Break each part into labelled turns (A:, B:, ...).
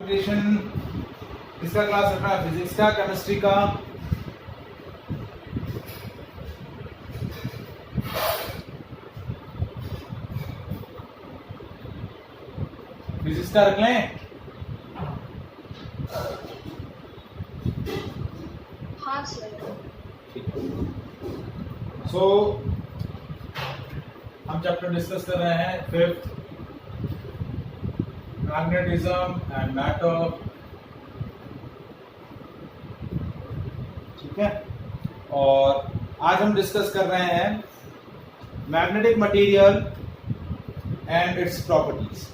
A: Calculation किसका class रखना है? फिजिक्स का, केमिस्ट्री का? फिजिक्स का रख लें?
B: हाँ सर।
A: सो हम चैप्टर डिस्कस कर रहे हैं फिफ्थ, मैग्नेटिज्म एंड मैटर। ठीक है, और आज हम डिस्कस कर रहे हैं magnetic material and its properties.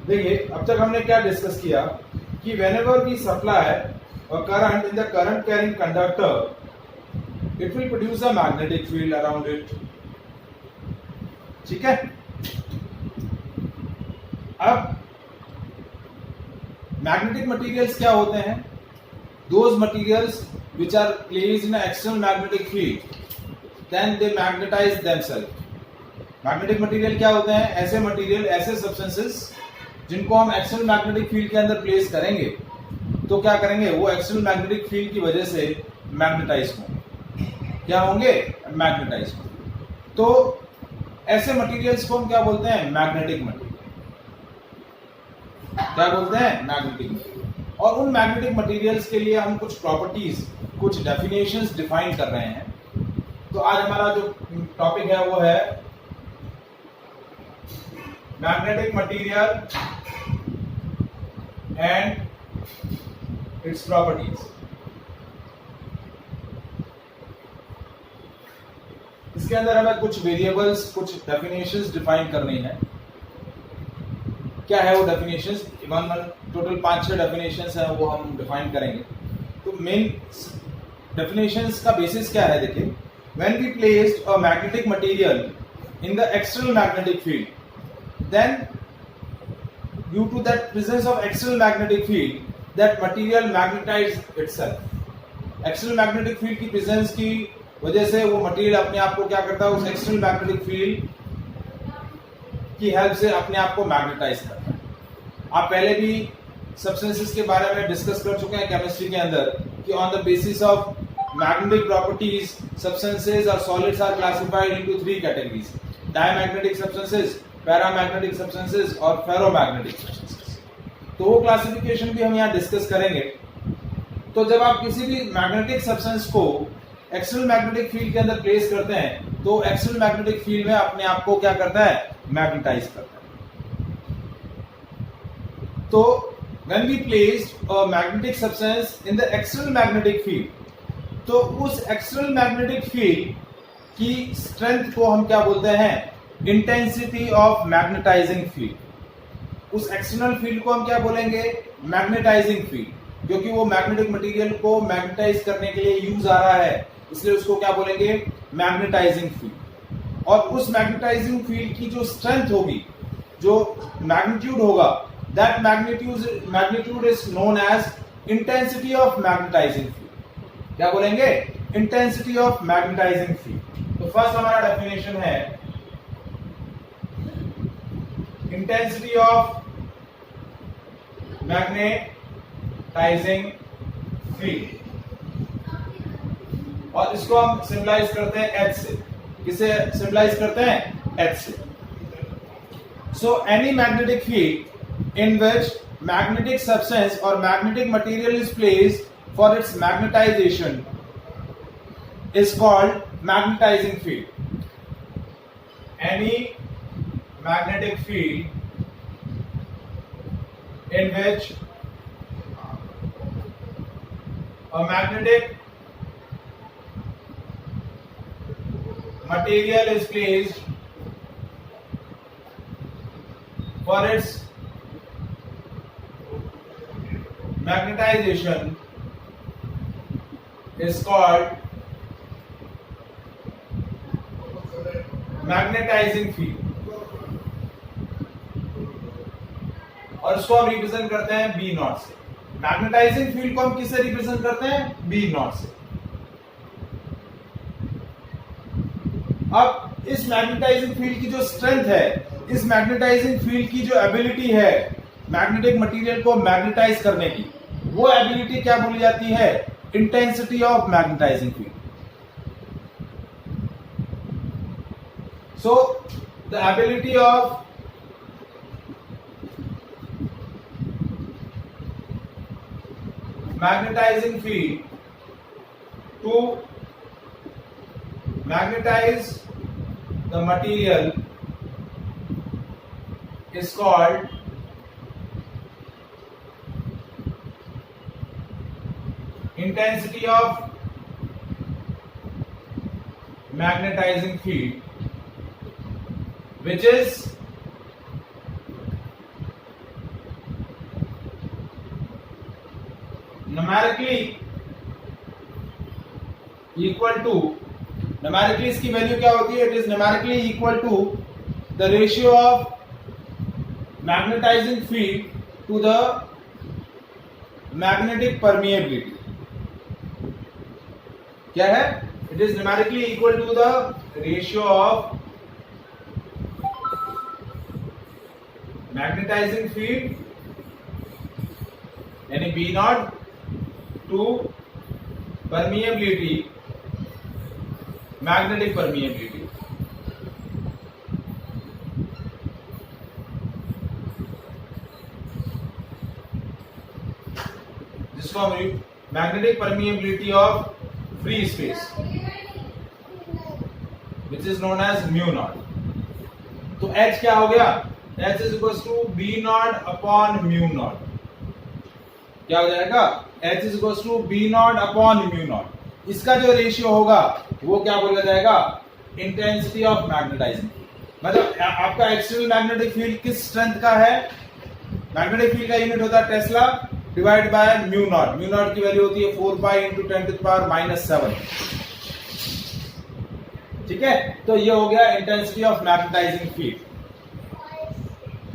A: देखिए, अब तक हमने क्या डिस्कस किया कि whenever we supply a current in the current carrying conductor, it will produce a magnetic field around it. ठीक है, अब मैग्नेटिक मटेरियल्स क्या होते हैं? Those materials which are placed in an external magnetic field, then they magnetize themselves. Magnetic material क्या होते हैं? ऐसे मटेरियल, ऐसे सब्सटेंसेस जिनको हम एक्सटर्नल मैग्नेटिक फील्ड के अंदर प्लेस करेंगे तो क्या करेंगे? वो एक्सटर्नल मैग्नेटिक फील्ड की वजह से मैग्नेटाइज होंगे। क्या होंगे? मैग्नेटाइज होंगे। तो ऐसे मटेरियल्स को हम क्या बोलते हैं? Magnetic material. क्या बोलते हैं? Magnetic material. और उन मैग्नेटिक मटेरियल्स के लिए हम कुछ प्रॉपर्टीज, कुछ डेफिनेशंस डिफाइन कर रहे हैं। तो आज हमारा जो टॉपिक है वो है magnetic material and its properties. इसके अंदर हमें कुछ वेरिएबल्स, कुछ डेफिनेशंस डिफाइन करनी है। क्या है वो डेफिनेशंस? टोटल 5-6 डेफिनेशंस हैं, वो हम डिफाइन करेंगे। तो मेन डेफिनेशंस का बेसिस क्या है? देखिए, when we placed a magnetic material in the external magnetic field, then due to that presence of external magnetic field, that material magnetizes itself. external magnetic field की presence की वजह से वो material अपने आप को क्या करता है? उस external magnetic field की हेल्प से अपने आप को मैग्नेटाइज करता है। आप पहले भी सब्सटेंसेस के बारे में डिस्कस कर चुके हैं केमिस्ट्री के अंदर कि on the basis of magnetic properties substances और solids are classified into 3 categories: diamagnetic substances, paramagnetic substances और फेरोमैग्नेटिक सब्सटेंसेस। तो वो क्लासिफिकेशन भी हम यहाँ डिस्कस करेंगे। तो जब आप किसी भी मैग्नेटिक सब्सटेंस को एक्सटर्नल मैग्नेटिक फील्ड के अंदर प्लेस करते हैं तो एक्सटर्नल मैग्नेटिक फील्ड में अपने आप को क्या करता है? मैग्नेटाइज करता है। तो when we placed a magnetic substance in the external magnetic field, तो उस एक्सटर्नल मैग्नेटिक फील्ड की स्ट्रेंथ को हम क्या बोलते हैं? Intensity of magnetising field. उस एक्सटर्नल फील्ड को हम क्या बोलेंगे? मैग्नेटाइजिंग फील्ड, क्योंकि वो मैग्नेटिक मटेरियल को मैग्नेटाइज करने के लिए यूज आ रहा है, इसलिए उसको क्या बोलेंगे? Magnetising field. और उस मैग्नेटाइजिंग फील्ड की जो स्ट्रेंथ होगी, जो मैग्नीट्यूड होगा, that magnitude is known as intensity of magnetising field. क्या बोलेंगे? Intensity of magnetising field. तो फर्स्ट हमारा डेफिनेशन है intensity of magnetizing field, और इसको हम सिंबलाइज करते हैं H से। किसे सिंबलाइज करते हैं? H से। So any magnetic field in which magnetic substance or magnetic material is placed for its magnetization is called magnetizing field. Any magnetic field in which a magnetic material is placed for its magnetization is called magnetizing field। और इसको हम represent करते हैं B not से। Magnetising field को हम किससे represent करते हैं? बी नॉट से। अब इस मैग्नेटाइजिंग फील्ड की जो स्ट्रेंथ है इस मैग्नेटाइजिंग फील्ड की जो एबिलिटी है मैग्नेटिक मटेरियल को मैग्नेटाइज करने की, वो एबिलिटी क्या बोली जाती है? Intensity of magnetising field. So the ability of magnetizing field to magnetize the material is called intensity of magnetizing field, which is numerically इसकी वैल्यू क्या होती है? It is numerically equal to the ratio of magnetizing field to the magnetic permeability. क्या है? It is numerically equal to the ratio of magnetizing field यानी B naught to permeability, magnetic permeability. जिसको हम magnetic permeability of free space, which is known as mu naught. तो H क्या हो गया? H is equals to B naught upon mu naught. क्या हो जाएगा? H is equals to B naught upon mu naught. इसका जो रेशियो होगा वो क्या बोला जाएगा? Intensity of magnetising. मतलब आपका एक्सटर्नल मैग्नेटिक फील्ड किस स्ट्रेंथ का है? मैग्नेटिक फील्ड का यूनिट होता है tesla divide by mu naught. Mu naught की वैल्यू होती है 4 पाई इंटू 10⁻⁻⁷. ठीक है, तो ये हो गया इंटेंसिटी ऑफ मैग्नेटाइजिंग फील्ड.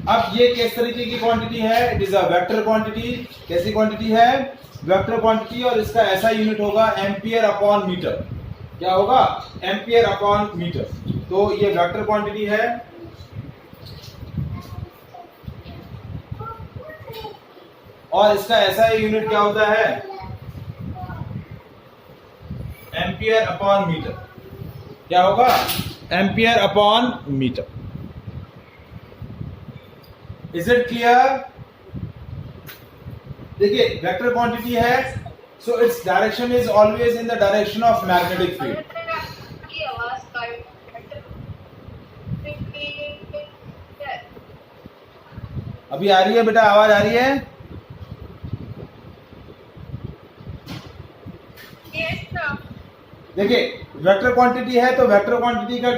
A: अब ये किस तरीके की क्वांटिटी है? It is a vector quantity. कैसी क्वांटिटी है? Vector quantity. और इसका ऐसा यूनिट होगा एम्पियर अपॉन मीटर. क्या होगा? Ampere upon metre. तो ये वेक्टर क्वांटिटी है. और इसका ऐसा यूनिट क्या होता है? Ampere upon metre. क्या होगा? Ampere upon metre. Is it clear? देखिए वेक्टर क्वांटिटी है, so its direction is always in the direction of magnetic field.
B: की आवाज
A: अभी आ रही है बेटा? आवाज आ रही है? देखिए वेक्टर क्वांटिटी है तो वेक्टर क्वांटिटी का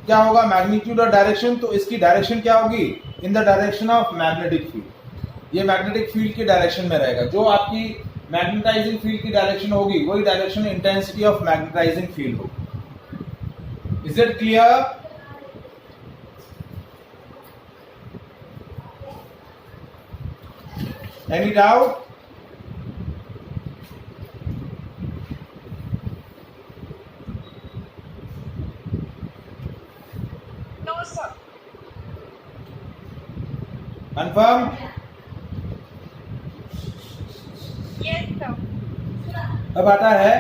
A: क्या होगा? मैग्नीट्यूड और डायरेक्शन. तो इसकी डायरेक्शन क्या होगी? इन the direction of magnetic field. ये मैग्नेटिक फील्ड की डायरेक्शन में रहेगा. जो आपकी मैग्नेटाइजिंग फील्ड की डायरेक्शन होगी वही direction intensity of magnetising field होगी. Is it clear? Any doubt?
B: No sir.
A: Confirm?
B: Yes sir.
A: अब आता है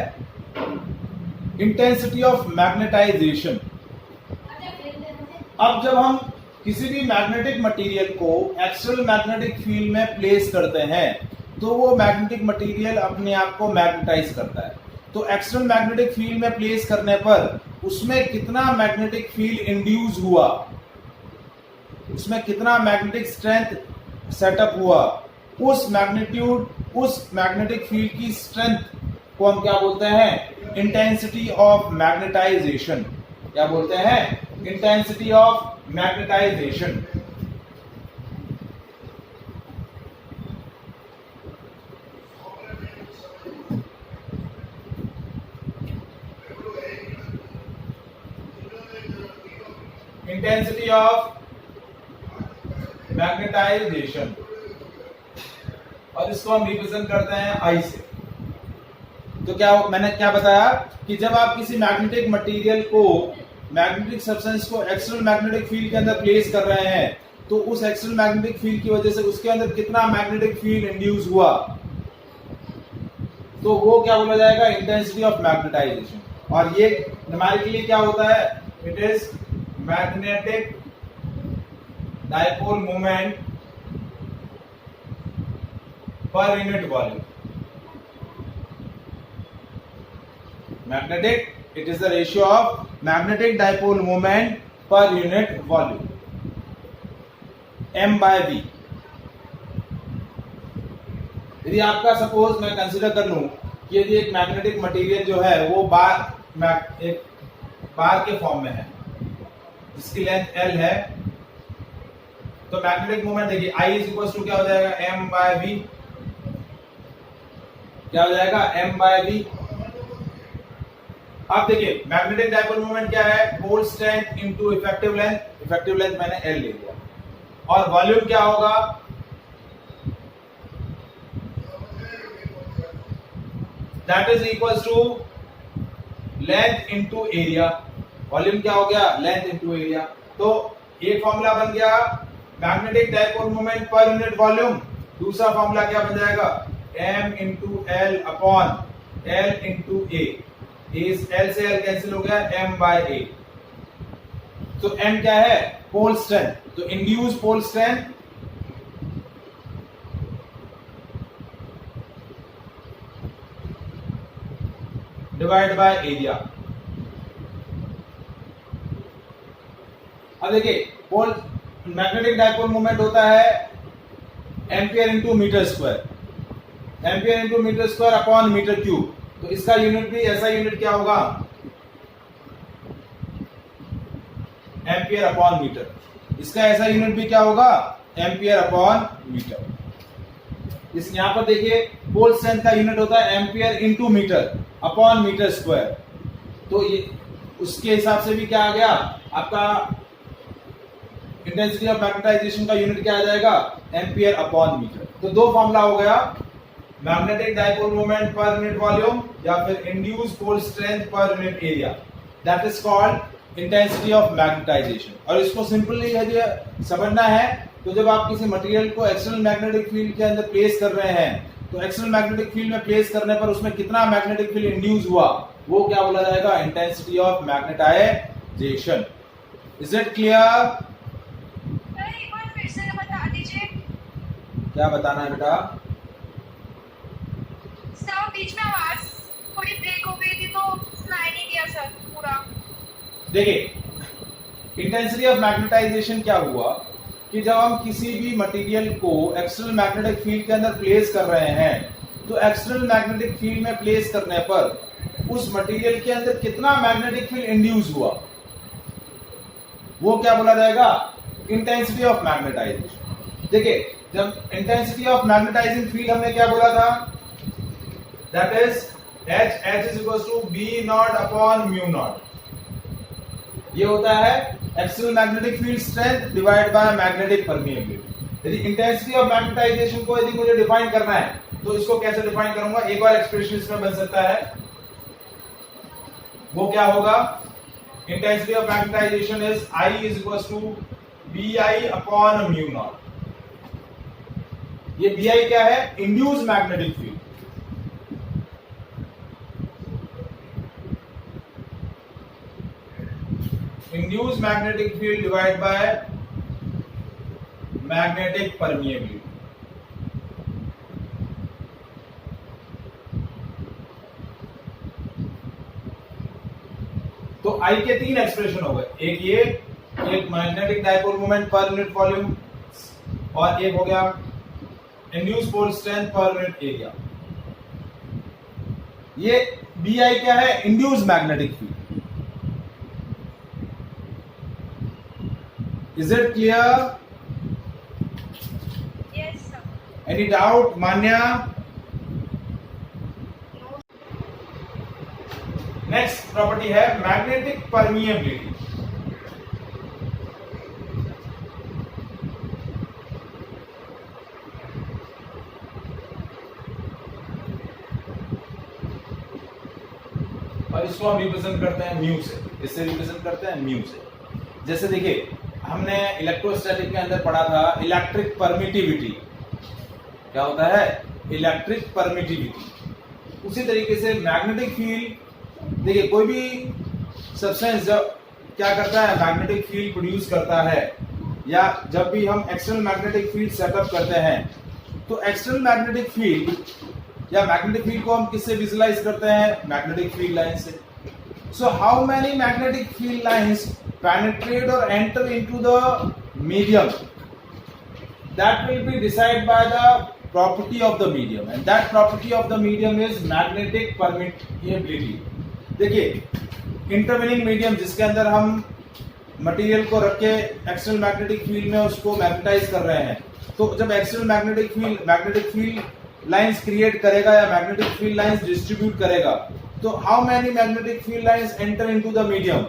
A: इंटेंसिटी ऑफ मैग्नेटाइजेशन. अब जब हम किसी भी मैग्नेटिक मटेरियल को एक्सटर्नल मैग्नेटिक फील्ड में प्लेस करते हैं तो वो मैग्नेटिक मटेरियल अपने आप को मैग्नेटाइज करता है. तो एक्सटर्नल मैग्नेटिक फील्ड में प्लेस करने पर उसमें कितना मैग्नेटिक फील्ड इंड्यूस हुआ, उसमें कितना मैग्नेटिक स्ट्रेंथ सेटअप हुआ, उस मैग्नेटिक फील्ड की स्ट्रेंथ को हम क्या बोलते हैं? Intensity of magnetisation. क्या बोलते हैं? Intensity of magnetisation. Intensity of magnetisation. और इसको हम रिप्रेजेंट करते हैं आई से. तो क्या मैंने क्या बताया कि जब आप किसी मैग्नेटिक मटेरियल को मैग्नेटिक सब्सटेंस को एक्सटर्नल मैग्नेटिक फील्ड के अंदर प्लेस कर रहे हैं, तो उस एक्सटर्नल मैग्नेटिक फील्ड की वजह से उसके अंदर कितना मैग्नेटिक फील्ड इंड्यूस हुआ, तो वो क्या बोला जाएगा, इंटेंसिटी ऑफ मैग्नेटाइजेशन। और ये न्यूमेरिकली क्या होता है, it is magnetic dipole moment per unit volume. Magnetic, it is the ratio of magnetic dipole moment per unit volume, m by v। यदि आपका सपोज मैं कंसीडर कर लूं कि यदि एक मैग्नेटिक मटेरियल जो है वो एक बार के फॉर्म में है जिसकी लेंथ l है, तो मैग्नेटिक मोमेंट देखिए I इज इक्वल टू क्या हो जाएगा, m by v, क्या हो जाएगा, m by v। अब देखिए मैग्नेटिक डाइपोल मोमेंट क्या है, pole strength into effective length, effective length मैंने L ले लिया, और वॉल्यूम क्या होगा, that is equals to length into area. Volume क्या हो गया, लेंथ इनटू एरिया। तो एक फॉर्मूला बन गया magnetic dipole moment per unit volume, दूसरा फॉर्मूला क्या बन जाएगा, m into l upon l into a. इस L से L कैंसिल हो गया, m बाय a। तो m क्या है, पोल स्ट्रेंथ, तो induce pole strength divide by area. अब देखिए पोल मैग्नेटिक डाइपोल मोमेंट होता है ampere into metre square, ampere into metre square upon metre cube. तो इसका यूनिट भी ऐसा यूनिट क्या होगा, एम्पियर अपॉन मीटर। इसका ऐसा यूनिट भी क्या होगा, एम्पियर अपॉन मीटर। इस यहां पर देखिए पोल स्ट्रेंथ का यूनिट होता है ampere into metre upon metre square. तो ये उसके हिसाब से भी क्या आ गया, आपका इंटेंसिटी ऑफ मैग्नेटाइजेशन का यूनिट क्या आ जाएगा, एम्पियर अपॉन मीटर। तो दो फॉर्मूला हो गया, magnetic dipole moment per unit volume या फिर induce pole strength per unit area, that is called intensity of magnetisation. और इसको सिंपली यदि समझना है तो जब आप किसी मटेरियल को एक्सटर्नल मैग्नेटिक फील्ड के अंदर प्लेस कर रहे हैं, तो एक्सटर्नल मैग्नेटिक फील्ड में प्लेस करने पर उसमें कितना मैग्नेटिक फील्ड इंड्यूस हुआ, वो क्या बोला जाएगा, intensity of magnetisation. Is it clear?
B: एक बार फिर से बता दीजिए।
A: क्या बताना है बेटा?
B: सर बीच में आवाज थोड़ी ब्रेक हो गई थी तो सुनाई नहीं दिया सर पूरा।
A: देखिए इंटेंसिटी ऑफ मैग्नेटाइजेशन क्या हुआ कि जब हम किसी भी मटेरियल को एक्सटर्नल मैग्नेटिक फील्ड के अंदर प्लेस कर रहे हैं, तो एक्सटर्नल मैग्नेटिक फील्ड में प्लेस करने पर उस मटेरियल के अंदर कितना मैग्नेटिक फील्ड इंड्यूस हुआ, वो क्या बोला जाएगा, इंटेंसिटी ऑफ मैग्नेटाइजेशन। देखिए जब इंटेंसिटी ऑफ मैग्नेटाइजिंग फील्ड हमने क्या बोला था, that is H is equals to B not upon mu not. ये होता है external magnetic field strength divide by magnetic permeability. यदि इंटेंसिटी ऑफ मैग्नेटाइजेशन को यदि मुझे डिफाइन करना है तो इसको कैसे डिफाइन करूंगा, एक और एक्सप्रेशन इसमें बन सकता है, वो क्या होगा, intensity of magnetization is I is equals to BI upon mu not. ये BI क्या है, induce magnetic field. Induce magnetic field divide by magnetic permeability. तो I के तीन एक्सप्रेशन हो गए, एक ये, एक magnetic dipole moment per unit volume, और एक हो गया induce pole strength per unit area. ये BI क्या है, induce magnetic field. Is it clear?
B: Yes sir.
A: Any doubt, Manya? Next property है magnetic permeability। और इसको हम रिप्रेजेंट करते हैं म्यू से, इससे रिप्रेजेंट करते हैं म्यू से। जैसे देखिए हमने इलेक्ट्रोस्टैटिक के अंदर पढ़ा था इलेक्ट्रिक परमिटिविटी, क्या होता है इलेक्ट्रिक परमिटिविटी। उसी तरीके से मैग्नेटिक फील्ड, देखिए कोई भी सब्सटेंस जब क्या करता है मैग्नेटिक फील्ड प्रोड्यूस करता है, या जब भी हम एक्सटर्नल मैग्नेटिक फील्ड सेटअप करते हैं तो एक्सटर्नल मैग्नेटिक फील्ड या मैग्नेटिक फील्ड को हम किससे विजुलाइज करते हैं मैग्नेटिक फील्ड लाइन से। So how many magnetic field lines penetrate or enter into the medium, that will be decided by the property of the medium, and that property of the medium is magnetic permeability। देखिए intervening medium जिसके अंदर हम material को रख के external magnetic field में उसको magnetise कर रहे हैं, तो जब external magnetic field lines create करेगा या मैग्नेटिक फील्ड लाइंस डिस्ट्रीब्यूट करेगा, तो how many magnetic field lines enter into the medium,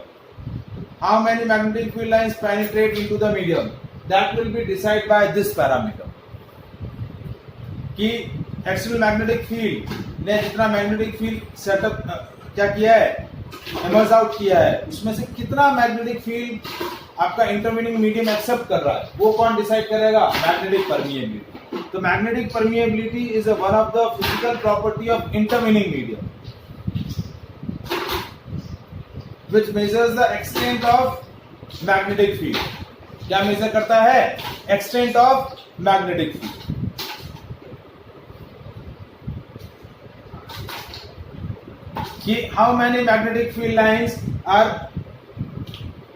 A: how many magnetic field lines penetrate into the medium, that will be decided by this parameter। कि external magnetic field ने जितना magnetic field setup क्या किया है emerge out किया है, उसमें से कितना मैग्नेटिक फील्ड आपका इंटरवेनिंग मीडियम एक्सेप्ट कर रहा है, वो कौन डिसाइड करेगा मैग्नेटिक परमिएबिलिटी। तो magnetic permeability is one of the physical property of intervening medium which measures the extent of magnetic field। क्या मेजर करता है extent of magnetic field। कि how many magnetic field lines are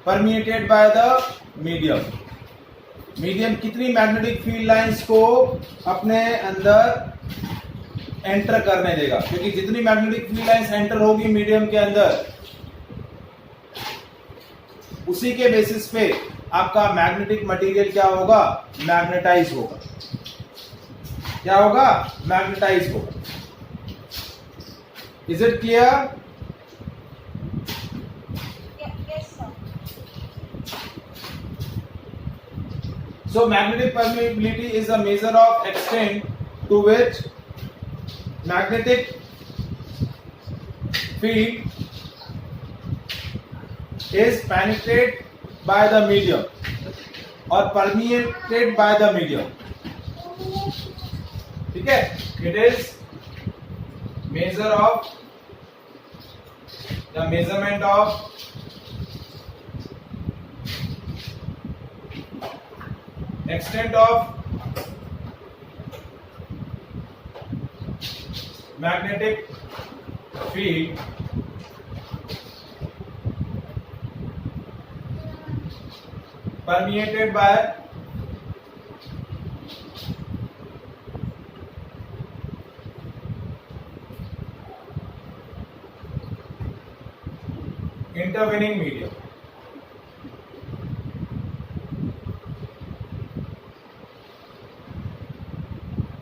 A: permeated by the medium, medium कितनी magnetic field lines को अपने अंदर enter करने देगा, क्योंकि जितनी मैग्नेटिक फील्ड लाइंस एंटर होगी मीडियम के अंदर उसी के बेसिस पे आपका मैग्नेटिक मटेरियल क्या होगा मैग्नेटाइज होगा। क्या होगा मैग्नेटाइज होगा। Is it clear?
B: Yes, sir.
A: So magnetic permeability is a measure of extent to which magnetic field is penetrated by the medium or permeated by the medium। ठीक है, it is measure of the measurement of extent of magnetic field permeated by intervening medium।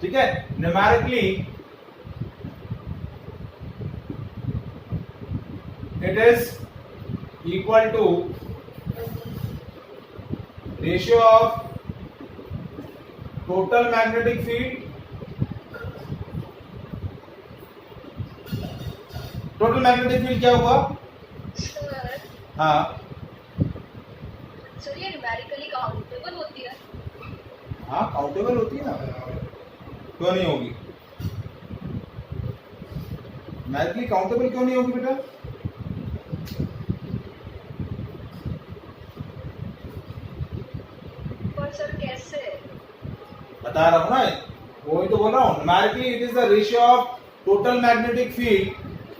A: ठीक है, numerically it is equal to ratio of total magnetic field, total magnetic field क्या हुआ?
B: Sir,
A: हाँ
B: sir ये numerically countable होती है?
A: हाँ countable होती है ना, क्यों नहीं होगी? मैग्नेटिकली काउंटेबल क्यों नहीं होगी बेटा?
B: पर सर कैसे?
A: बता रहा हूं ना, वही तो बोल रहा हूं। Numerically it is the ratio of total magnetic field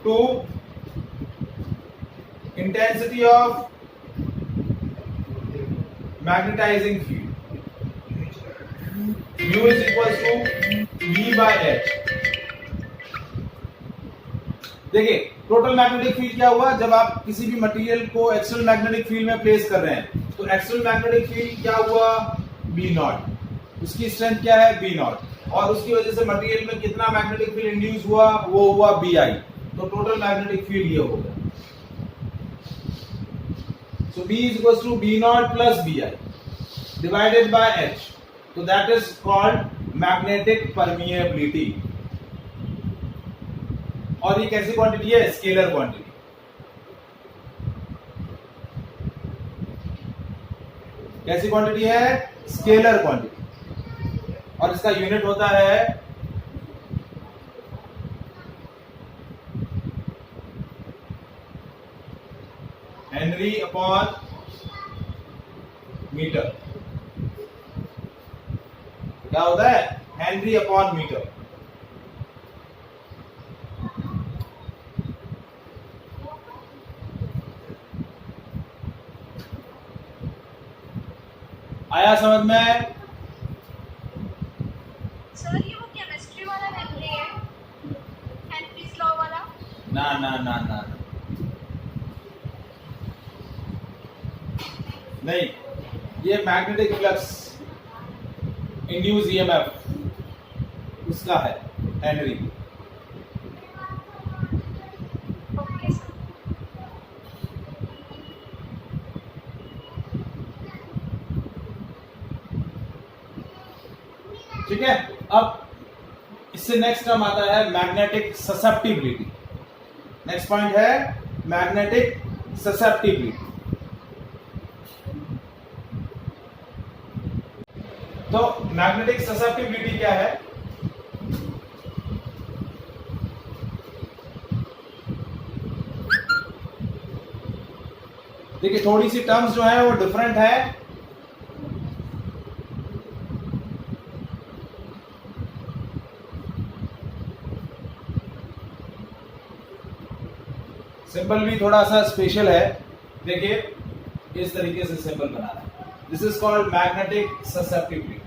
A: to intensity of magnetising field. Mu is equal to V by H। देखिए टोटल मैग्नेटिक फील्ड क्या हुआ, जब आप किसी भी मटेरियल को एक्सटर्नल मैग्नेटिक फील्ड में प्लेस कर रहे हैं तो एक्सटर्नल मैग्नेटिक फील्ड क्या हुआ B0, उसकी स्ट्रेंथ क्या है B0, और उसकी वजह से मटेरियल में कितना मैग्नेटिक फील्ड इंड्यूस हुआ वो हुआ Bi, तो टोटल मैग्नेटिक फील्ड ये हो गया। So B is equals to B0 plus Bi divided by H, so that is called magnetic permeability। और ये कैसी क्वांटिटी है? Scalar quantity. कैसी क्वांटिटी है? स्केलर क्वांटिटी, और इसका यूनिट होता है हेनरी अपॉन मीटर। क्या होता है? Henry upon metre. आया समझ में?
B: सर ये वो केमिस्ट्री वाला हेनरी है, हेनरीज लॉ वाला?
A: ना ना ना ना ना। नहीं, ये मैग्नेटिक फ्लक्स इंड्यूस ईएमएफ उसका है हेनरी।
B: Okay sir.
A: ठीक है। अब इससे नेक्स्ट टर्म आता है मैग्नेटिक ससेप्टिबिलिटी। नेक्स्ट पॉइंट है मैग्नेटिक ससेप्टिबिलिटी। तो मैग्नेटिक ससेप्टिबिलिटी क्या है? देखिए थोड़ी सी टर्म्स जो है वो डिफरेंट है। सिंबल भी थोड़ा सा स्पेशल है। देखिए इस तरीके से सिंबल बनाना है। This is called magnetic susceptibility.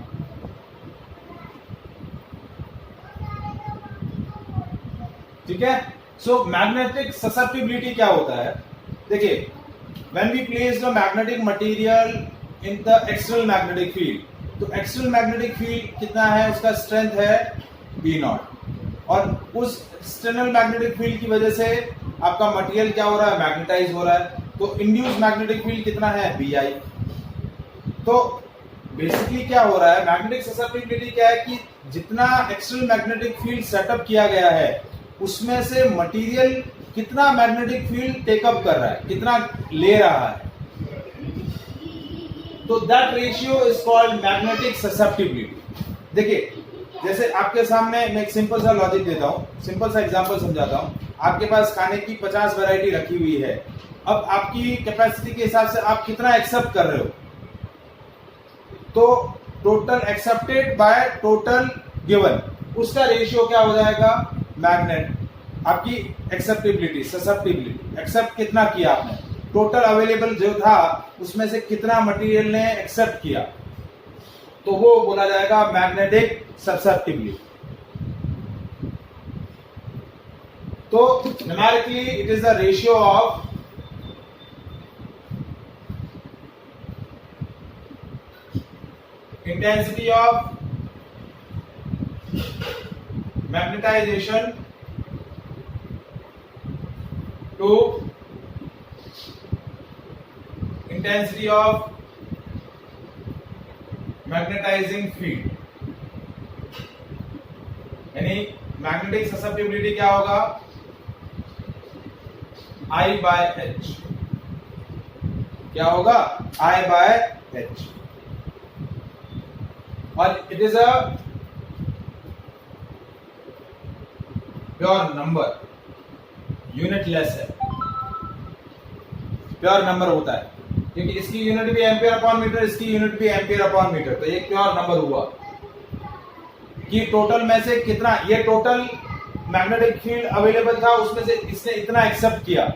A: ठीक है। सो मैग्नेटिक ससेप्टिबिलिटी क्या होता है? देखिए when we place the magnetic material in the external magnetic field, तो एक्सटर्नल मैग्नेटिक फील्ड कितना है? उसका स्ट्रेंथ है B0, और उस एक्सटर्नल मैग्नेटिक फील्ड की वजह से आपका मटेरियल क्या हो रहा है? मैग्नेटाइज हो रहा है। तो इंड्यूस मैग्नेटिक फील्ड कितना है? Bi। तो बेसिकली क्या हो रहा है? मैग्नेटिक ससेप्टिबिलिटी क्या है कि जितना एक्सटर्नल मैग्नेटिक फील्ड सेटअप किया गया है उसमें से मटेरियल कितना मैग्नेटिक फील्ड टेकअप कर रहा है, कितना ले रहा है, तो that ratio is called magnetic susceptibility. देखिए जैसे आपके सामने मैं एक सिंपल सा लॉजिक देता हूं, सिंपल सा एग्जांपल समझाता हूं। आपके पास खाने की 50 वैरायटी रखी हुई है। अब आपकी कैपेसिटी के हिसाब से आप कितना एक्सेप्ट कर रहे हो, तो total accepted by total given, उसका रेशियो क्या हो जाएगा? मैग्नेट आपकी एक्सेप्टेबिलिटी, ससेप्टिबिलिटी, एक्सेप्ट कितना किया आपने, टोटल अवेलेबल जो था उसमें से कितना मटेरियल ने एक्सेप्ट किया, तो वो बोला जाएगा मैग्नेटिक ससेप्टिबिलिटी। तो numerically it is the ratio of intensity of magnetization to intensity of magnetizing field। यानी मैग्नेटिक ससेप्टिबिलिटी क्या होगा? I by H। क्या होगा? I by H। और it is a pure number, unitless है, प्योर नंबर होता है, क्योंकि इसकी यूनिट भी एम्पियर अपॉन मीटर, इसकी यूनिट भी एम्पियर अपॉन मीटर, तो ये प्योर नंबर हुआ कि टोटल में से कितना, ये टोटल मैग्नेटिक फील्ड अवेलेबल था उसमें से इसने इतना एक्सेप्ट किया,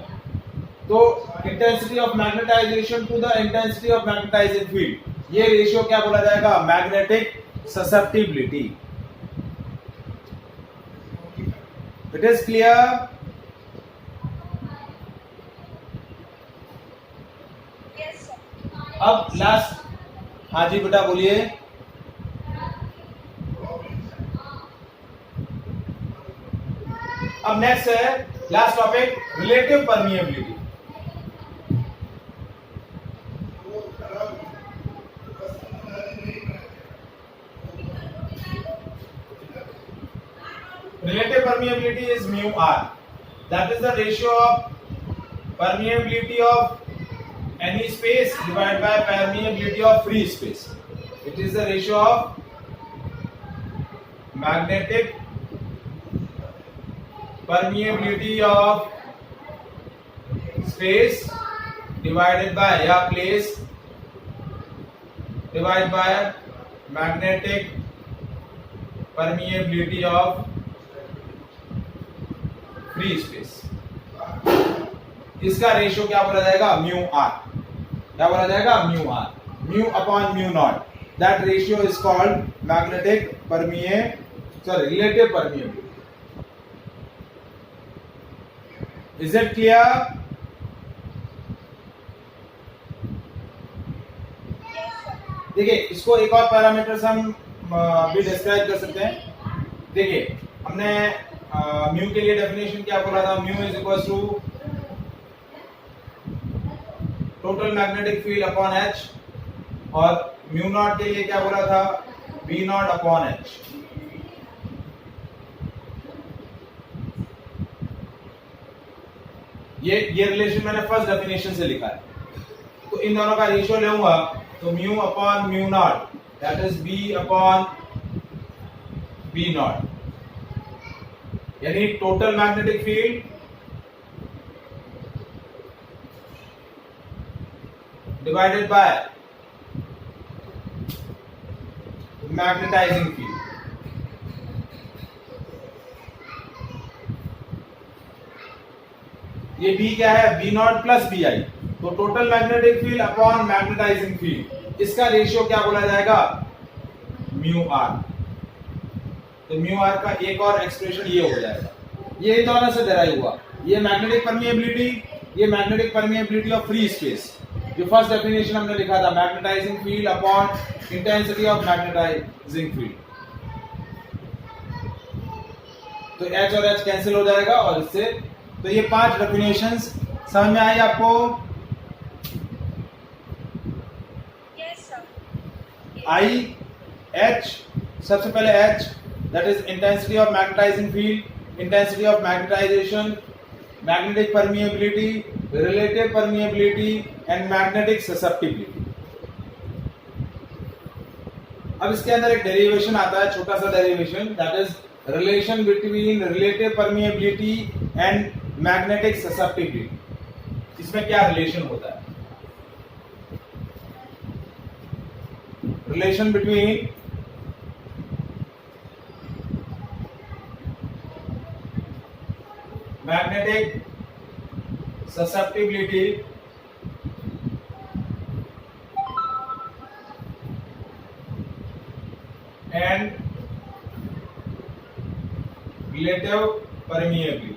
A: तो intensity of magnetisation to the intensity of magnetising field, ये रेशियो क्या बोला जाएगा? Magnetic susceptibility. It is clear?
B: Yes sir.
A: अब लास्ट, हाँ जी बेटा बोलिए। अब नेक्स्ट है last topic, relative permeability. Relative permeability is mu r. That is the ratio of permeability of any space divided by permeability of free space. It is the ratio of magnetic permeability of space divided by या place divided by magnetic permeability of free space. इसका ratio क्या बोला जाएगा? Mu R. क्या बोला जाएगा? Mu R. Mu upon mu naught. That ratio is called magnetic relative permeability. Is it clear? देखिए, इसको एक और पैरामीटर से हम भी डिस्क्राइब कर सकते हैं. देखिए, हमने म्यू के लिए डेफिनेशन क्या बोला था? Mu is equal to total magnetic field upon H, और म्यू नॉट के लिए क्या बोला था? B naught upon H. ये रिलेशन मैंने फर्स्ट डेफिनेशन से लिखा है. तो इन दोनों का रेशियो लूंगा तो mu upon mu naught, that is b upon b naught, यानी total magnetic field divided by magnetizing field. ये B क्या है? B naught plus B i. तो total magnetic field upon magnetising field, इसका रेशियो क्या बोला जाएगा? Mu r. तो म्यू आर का एक और एक्सप्रेशन ये हो जाएगा. ये दोनों से डेराइव हुआ. ये मैग्नेटिक परमिएबिलिटी, ये magnetic permeability of free space. जो फर्स्ट डेफिनेशन हमने लिखा था, magnetising field upon intensity of magnetising field. तो H और H कैंसिल हो जाएगा और इससे. तो ये 5 डेफिनेशंस समझ में आई आपको?
B: Yes, sir.
A: I, H, सबसे पहले H, that is intensity of magnetizing field, intensity of magnetization, magnetic permeability, relative permeability and magnetic susceptibility. अब इसके अंदर एक डेरिवेशन आता है, छोटा सा derivation, that is relation between relative permeability and magnetic susceptibility. इसमें क्या रिलेशन होता है? Relation between magnetic susceptibility and relative permeability.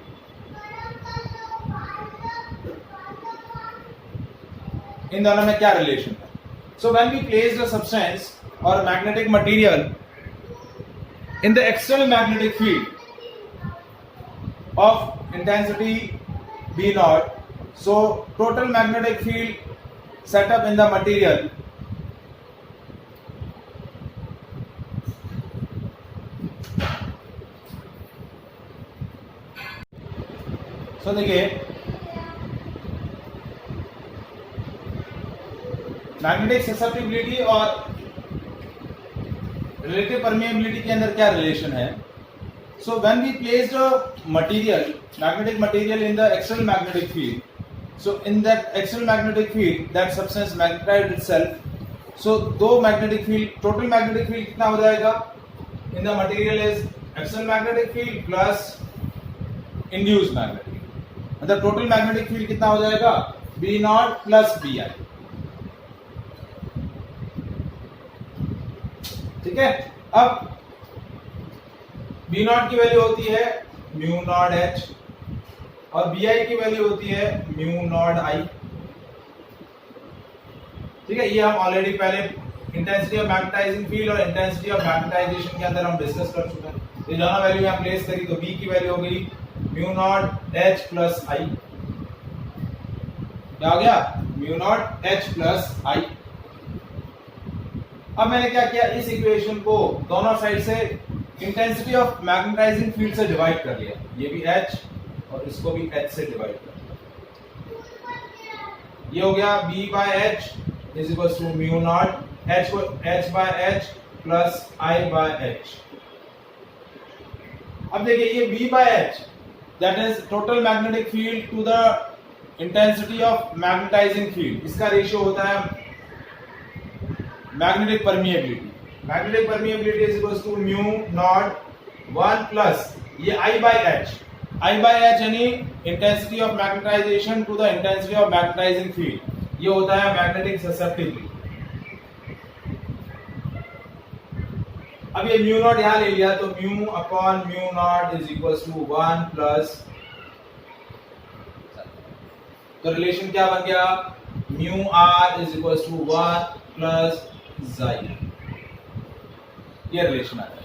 A: इन दोनों में क्या रिलेशन है? So when we place a substance or magnetic material in the external magnetic field of intensity B naught, so total magnetic field set up in the material so देखिए, magnetic susceptibility और relative permeability के अंदर क्या relation है? So when we placed material, magnetic material in the external magnetic field, so in that external magnetic field that substance magnetized itself. So दो magnetic field, total magnetic field कितना हो जाएगा? In the material is external magnetic field plus induced magnetic. मतलब total magnetic field कितना हो जाएगा? B naught plus B I. ठीक है. अब बी नॉट की वैल्यू होती है म्यू नॉट एच और बी आई की वैल्यू होती है म्यू नॉट आई. ठीक है. ये हम ऑलरेडी पहले इंटेंसिटी ऑफ मैग्नेटाइजिंग फील्ड और इंटेंसिटी ऑफ मैग्नेटाइजेशन के अंदर हम डिस्कस कर चुके हैं. ये दोनों वैल्यू यहाँ प्लेस करी तो बी की वैल्यू हो गई म्यू नॉट एच प्लस आई. क्या हो गया? म्यू नॉट एच प्लस आई. अब मैंने क्या किया? इस इक्वेशन को दोनों साइड से इंटेंसिटी ऑफ मैग्नेटाइजिंग फील्ड से डिवाइड कर लिया. ये भी H और इसको भी H से डिवाइड कर लिया. ये हो गया b by h is equal to mu naught h को h by h plus I by h। अब देखिए ये b by h that is total magnetic field to the intensity of magnetising field, इसका रेशियो होता है magnetic permeability. Magnetic permeability is equal to mu naught 1 plus ये I by h यानी intensity of magnetisation to the intensity of magnetising field, ये होता है magnetic susceptibility. अब ये म्यू नॉट यहां ले लिया तो mu upon mu naught is equal to 1 plus, तो रिलेशन क्या बन गया, mu r is equal to 1 plus जाई, ये रिलेशन आ गया।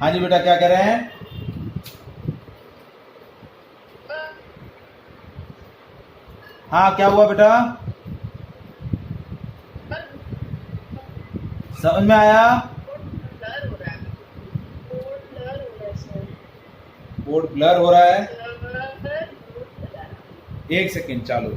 A: हाँ जी बेटा क्या कह रहे हैं? हाँ क्या हुआ बेटा, समझ में आया? बोर्ड ब्लर हो रहा है, एक सेकेंड चालू।